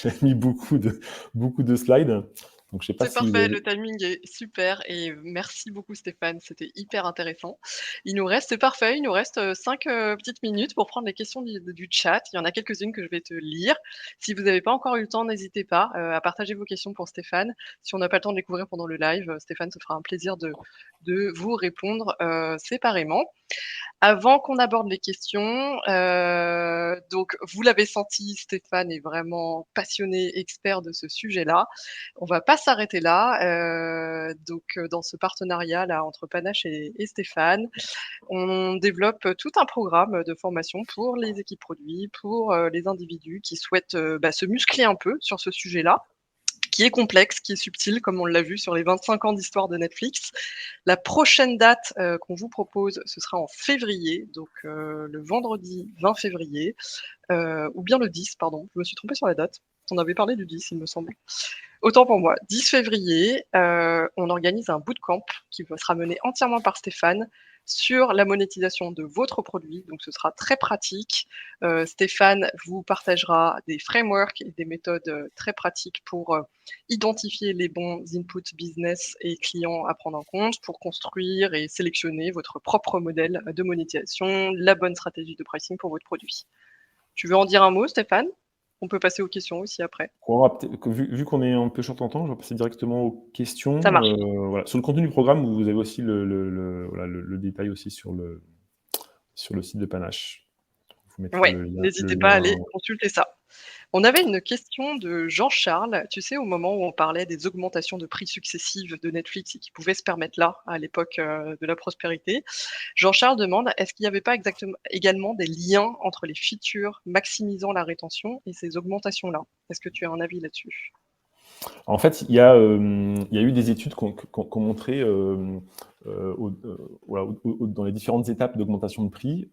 J'avais mis beaucoup de slides. Donc, je sais pas C'est si vous parfait, avez... le timing est super et merci beaucoup Stéphane, c'était hyper intéressant. C'est parfait, il nous reste 5 petites minutes pour prendre les questions du chat. Il y en a quelques-unes que je vais te lire. Si vous n'avez pas encore eu le temps, n'hésitez pas à partager vos questions pour Stéphane. Si on n'a pas le temps de les couvrir pendant le live, Stéphane se fera un plaisir de vous répondre séparément. Avant qu'on aborde les questions, donc vous l'avez senti, Stéphane est vraiment passionné, expert de ce sujet-là. On va pas s'arrêter là, dans ce partenariat-là entre Panache et Stéphane, on développe tout un programme de formation pour les équipes produits, pour, les individus qui souhaitent, se muscler un peu sur ce sujet-là, qui est complexe, qui est subtil, comme on l'a vu sur les 25 ans d'histoire de Netflix. La prochaine date qu'on vous propose, ce sera en février, donc le vendredi 20 février, ou bien le 10, pardon, je me suis trompée sur la date. On avait parlé du 10, il me semble. Autant pour moi, 10 février, on organise un bootcamp qui va sera mené entièrement par Stéphane sur la monétisation de votre produit. Donc, ce sera très pratique. Stéphane vous partagera des frameworks et des méthodes très pratiques pour identifier les bons inputs business et clients à prendre en compte pour construire et sélectionner votre propre modèle de monétisation, la bonne stratégie de pricing pour votre produit. Tu veux en dire un mot, Stéphane? On peut passer aux questions aussi après. Vu qu'on est un peu short en temps, je vais passer directement aux questions. Ça marche. Voilà. Sur le contenu du programme, vous avez aussi voilà, le détail aussi sur le site de Panache. Je vous mettrai Ouais, le lien. n'hésitez pas à aller consulter ça. On avait une question de Jean-Charles. Tu sais, au moment où on parlait des augmentations de prix successives de Netflix et qui pouvaient se permettre là, à l'époque de la prospérité, Jean-Charles demande, est-ce qu'il n'y avait pas également des liens entre les features maximisant la rétention et ces augmentations-là? Est-ce que tu as un avis là-dessus? En fait, il y a eu des études qui ont montré voilà, dans les différentes étapes d'augmentation de prix,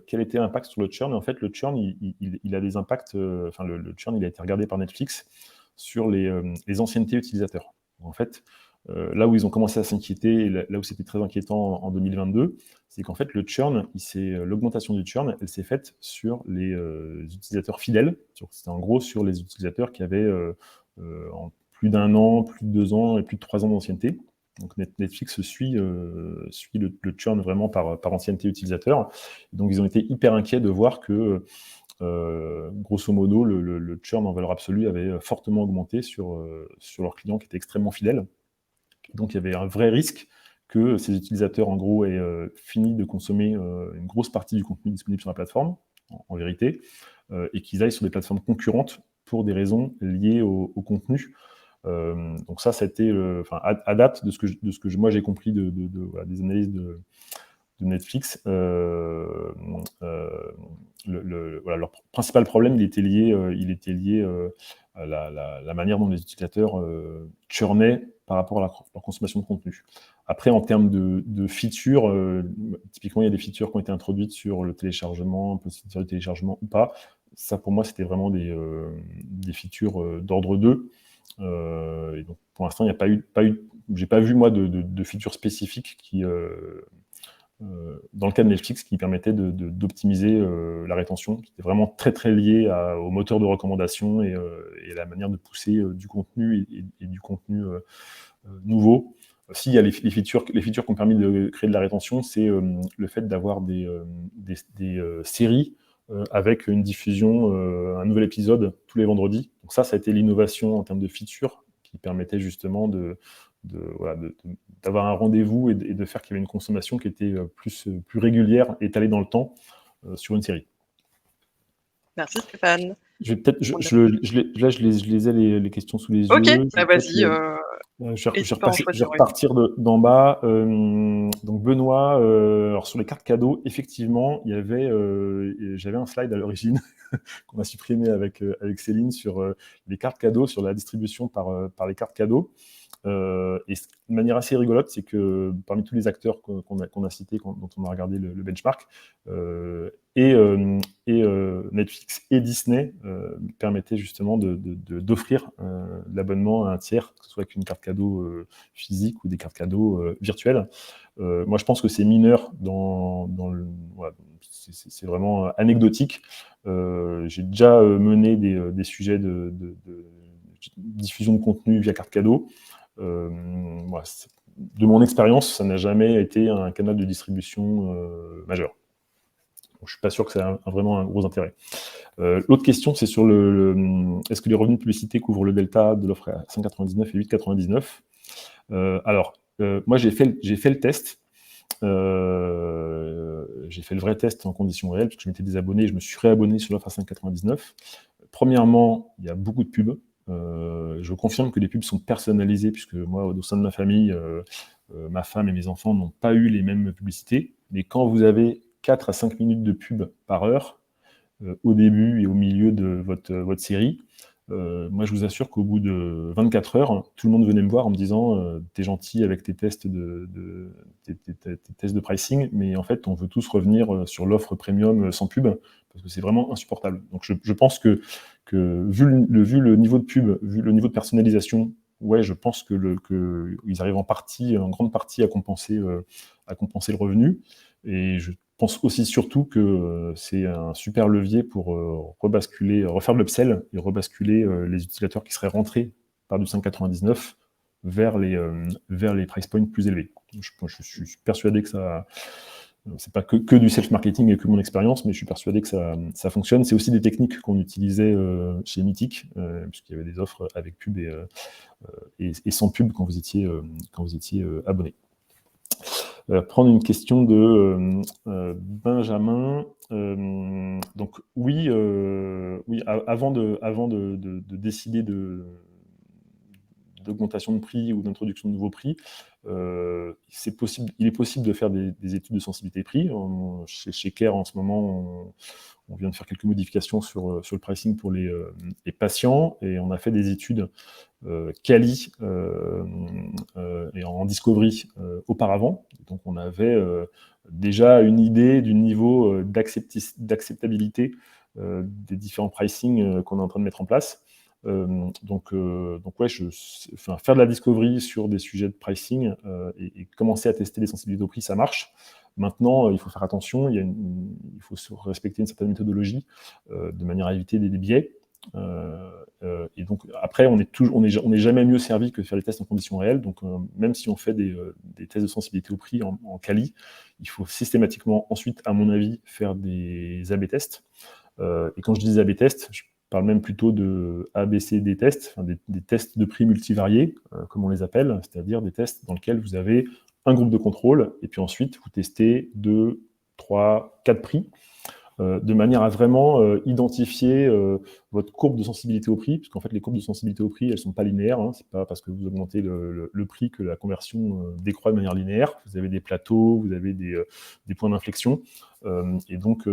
quel était l'impact sur le churn. Et en fait, le churn, il a des impacts, enfin le churn, il a été regardé par Netflix sur les anciennetés utilisateurs. En fait, là où ils ont commencé à s'inquiéter, et là où c'était très inquiétant en 2022, c'est qu'en fait, le churn, l'augmentation du churn, elle s'est faite sur les utilisateurs fidèles. C'était en gros sur les utilisateurs qui avaient en plus d'1 an, plus de 2 ans et plus de 3 ans d'ancienneté. Donc Netflix suit le churn vraiment par ancienneté utilisateur. Donc ils ont été hyper inquiets de voir que grosso modo, le churn en valeur absolue avait fortement augmenté sur leurs clients qui étaient extrêmement fidèles. Donc il y avait un vrai risque que ces utilisateurs, en gros, aient fini de consommer une grosse partie du contenu disponible sur la plateforme, en vérité, et qu'ils aillent sur des plateformes concurrentes pour des raisons liées au contenu. Donc ça a été, à date de ce que moi j'ai compris voilà, des analyses de Netflix, voilà, leur principal problème, il était lié à la manière dont les utilisateurs churnaient par rapport à leur consommation de contenu. Après, en termes de features, typiquement, il y a des features qui ont été introduites sur le téléchargement, possibilité de téléchargement ou pas. Ça, pour moi, c'était vraiment des features d'ordre 2. Et donc, pour l'instant, il n'y a pas eu, j'ai pas vu, moi, de features spécifiques qui dans le cas de Netflix, qui permettait d'optimiser la rétention. C'était vraiment très très lié au moteur de recommandation et à la manière de pousser du contenu et du contenu nouveau. S'il y a les features qui ont permis de créer de la rétention, c'est le fait d'avoir des séries avec une diffusion, un nouvel épisode tous les vendredis. Donc ça a été l'innovation en termes de feature qui permettait justement d'avoir un rendez-vous et de faire qu'il y avait une consommation qui était plus régulière, étalée dans le temps sur une série. Merci Stéphane. Je vais peut-être, là je les ai les questions sous les Ok, yeux. vas-y. Je vais repartir d'en bas. Donc Benoît, alors sur les cartes cadeaux, effectivement, j'avais un slide à l'origine qu'on a supprimé avec Céline sur les cartes cadeaux, sur la distribution par les cartes cadeaux. Et de manière assez rigolote, c'est que parmi tous les acteurs qu'on a cités, dont on a regardé le benchmark, Netflix et Disney permettaient justement d'offrir l'abonnement à un tiers, que ce soit avec une carte cadeau physique ou des cartes cadeaux virtuelles. Moi, je pense que c'est mineur voilà, c'est vraiment anecdotique. J'ai déjà mené des sujets de diffusion de contenu via carte cadeau. Voilà, de mon expérience, ça n'a jamais été un canal de distribution majeur. Donc, je suis pas sûr que ça a vraiment un gros intérêt. L'autre question, c'est sur est-ce que les revenus de publicité couvrent le delta de l'offre à 5,99 et 8,99 Alors, moi, j'ai fait le test. J'ai fait le vrai test en conditions réelles, parce que je m'étais désabonné, je me suis réabonné sur l'offre à 5,99. Premièrement, il y a beaucoup de pubs. Je confirme que les pubs sont personnalisées, puisque moi, au sein de ma famille, ma femme et mes enfants n'ont pas eu les mêmes publicités. Mais quand vous avez 4 à 5 minutes de pub par heure, au début et au milieu de votre série, moi, je vous assure qu'au bout de 24 heures, tout le monde venait me voir en me disant t'es gentil avec tes tests tes tests de pricing, mais en fait, on veut tous revenir sur l'offre premium sans pub, parce que c'est vraiment insupportable. Donc, je pense que vu le niveau de pub, vu le niveau de personnalisation, ouais, je pense qu'ils arrivent en grande partie à compenser le revenu. Et je pense aussi surtout que c'est un super levier pour refaire de l'upsell et rebasculer les utilisateurs qui seraient rentrés par du 5,99 vers les price points plus élevés. Je suis persuadé que ça... C'est pas que du self-marketing et que mon expérience, mais je suis persuadé que ça fonctionne. C'est aussi des techniques qu'on utilisait chez Mythic, puisqu'il y avait des offres avec pub et sans pub quand vous étiez abonné. Prendre une question de Benjamin. Donc oui, avant de décider d'augmentation de prix ou d'introduction de nouveaux prix, il est possible de faire des études de sensibilité prix. Chez Care, en ce moment, on vient de faire quelques modifications sur le pricing pour les patients, et on a fait des études quali et en discovery auparavant. Donc on avait déjà une idée du niveau d'acceptabilité des différents pricing qu'on est en train de mettre en place. Donc ouais, faire de la discovery sur des sujets de pricing et commencer à tester les sensibilités au prix, ça marche. Maintenant, il faut faire attention, il faut respecter une certaine méthodologie de manière à éviter des biais. Et donc après, on n'est jamais mieux servi que de faire des tests en conditions réelles. Donc même si on fait des tests de sensibilité au prix en quali, il faut systématiquement ensuite, à mon avis, faire des A/B tests. Et quand je dis A/B tests, je parle même plutôt de ABCD tests, enfin des tests de prix multivariés, comme on les appelle, c'est-à-dire des tests dans lesquels vous avez un groupe de contrôle, et puis ensuite vous testez 2, 3, 4 prix, de manière à vraiment identifier votre courbe de sensibilité au prix, puisqu'en fait les courbes de sensibilité au prix, elles ne sont pas linéaires, hein, c'est pas parce que vous augmentez le prix que la conversion décroît de manière linéaire. Vous avez des plateaux, vous avez des points d'inflexion, et donc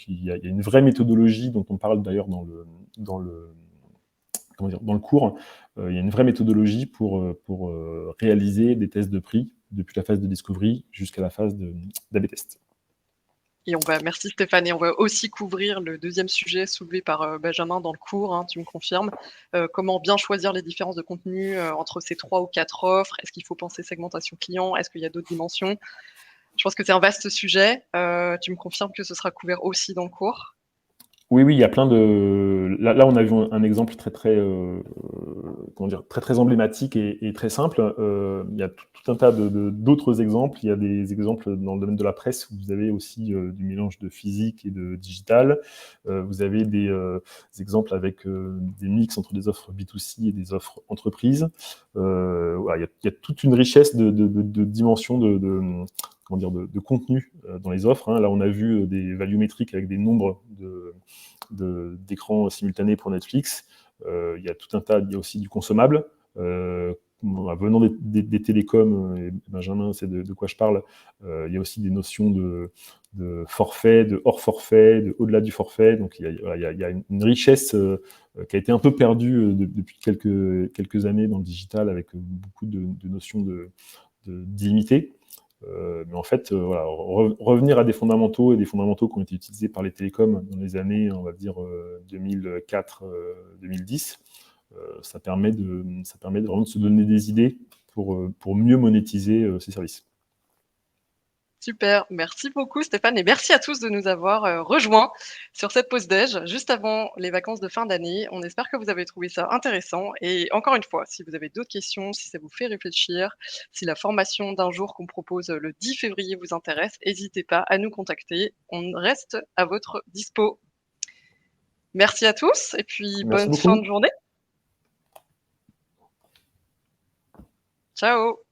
il y a une vraie méthodologie dont on parle d'ailleurs dans le cours. Il y a une vraie méthodologie pour réaliser des tests de prix depuis la phase de discovery jusqu'à la phase d'A/B test. Et merci Stéphane, et on va aussi couvrir le deuxième sujet soulevé par Benjamin dans le cours, hein, tu me confirmes. Comment bien choisir les différences de contenu entre ces 3 ou 4 offres? Est-ce qu'il faut penser segmentation client? Est-ce qu'il y a d'autres dimensions? Je pense que c'est un vaste sujet. Tu me confirmes que ce sera couvert aussi dans le cours? Oui, oui, il y a plein de. Là, on a vu un exemple comment dire, très emblématique et très simple. Il y a tout un tas d'autres exemples. Il y a des exemples dans le domaine de la presse où vous avez aussi du mélange de physique et de digital. Vous avez des exemples avec des mix entre des offres B2C et des offres entreprises. Voilà, il y a toute une richesse de dimensions comment dire, de contenu dans les offres. Hein. Là, on a vu des values métriques avec des nombres d'écrans simultanés pour Netflix. Il y a tout un tas, il y a aussi du consommable. Venant des télécoms, et Benjamin sait de quoi je parle, il y a aussi des notions de forfait, de hors forfait, de au-delà du forfait. Donc il y a une richesse qui a été un peu perdue depuis quelques années dans le digital avec beaucoup de notions d'illimité. Mais en fait, voilà, revenir à des fondamentaux et des fondamentaux qui ont été utilisés par les télécoms dans les années, on va dire 2004-2010, ça permet vraiment de se donner des idées pour mieux monétiser ces services. Super, merci beaucoup Stéphane et merci à tous de nous avoir, rejoints sur cette pause déj juste avant les vacances de fin d'année. On espère que vous avez trouvé ça intéressant et encore une fois, si vous avez d'autres questions, si ça vous fait réfléchir, si la formation d'un jour qu'on propose, le 10 février vous intéresse, n'hésitez pas à nous contacter. On reste à votre dispo. Merci à tous et puis Merci bonne fin de beaucoup. journée. Ciao.